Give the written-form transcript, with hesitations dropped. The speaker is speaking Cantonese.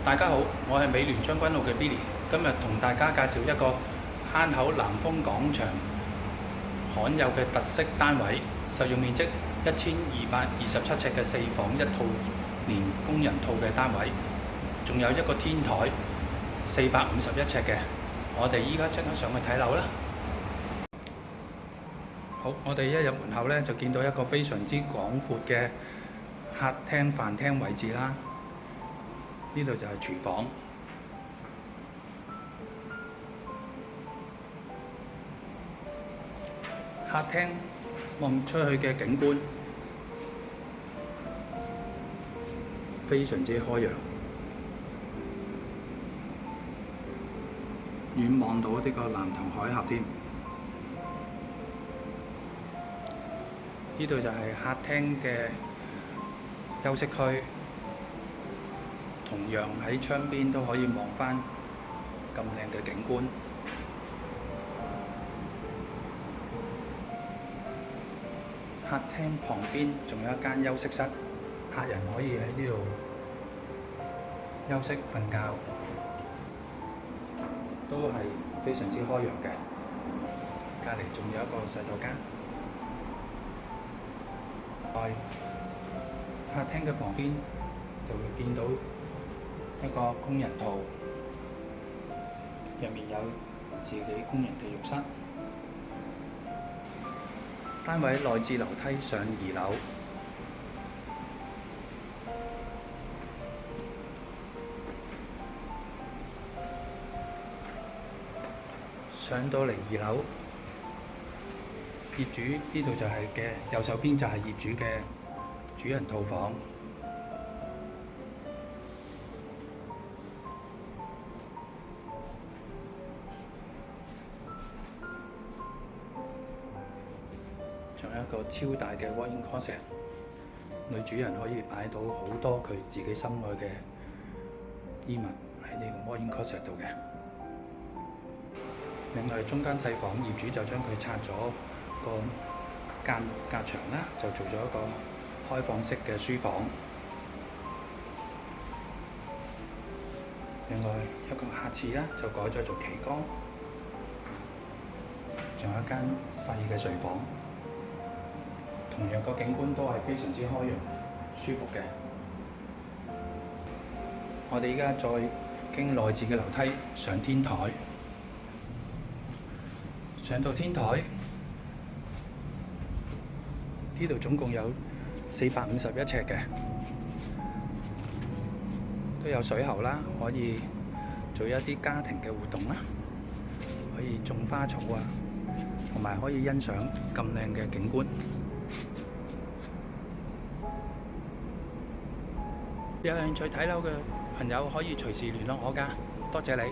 大家好，我係美聯將軍澳嘅 Billy，今日同大家介紹一個坑口南豐廣場罕有嘅特色單位，實用面積1227尺嘅4房1套連工人套嘅單位，仲有一個天台451尺嘅。我哋依家即刻上去睇樓啦！好，我哋一入門口呢，就見到一個非常之廣闊嘅客廳飯廳位置啦。呢度就係廚房，客廳望出去嘅景觀非常之開揚，遠望到呢個南塘海峽添。呢度就係客廳嘅休息區。同樣喺窗邊都可以望返咁靚嘅景觀。客廳旁邊仲有一間休息室，客人可以喺呢度休息瞓覺，都係非常之開揚嘅。隔離仲有一個洗手間。喺客廳嘅旁邊就會見到一個工人套，入面有自己工人嘅浴室。單位內置樓梯上2樓，上到嚟2樓，業主呢度就係嘅右手邊就係業主嘅主人套房。仲有一個超大嘅 walk-in closet， 女主人可以擺到好多佢自己心愛嘅衣物喺呢個 walk-in closet 度嘅。另外中間細房，業主就將佢拆咗個隔牆啦，就做咗一個開放式嘅書房。另外一個客廁啦，就改咗做旗缸。仲有一間細嘅睡房。同樣個景觀都係非常之開揚、舒服嘅。我哋而家再經內置嘅樓梯上天台，上到天台，呢度總共有451尺嘅，都有水喉啦，可以做一啲家庭嘅活動啦，可以種花草啊，同埋可以欣賞咁靚嘅景觀。有興趣睇樓嘅朋友可以隨時聯絡我㗎，多謝你。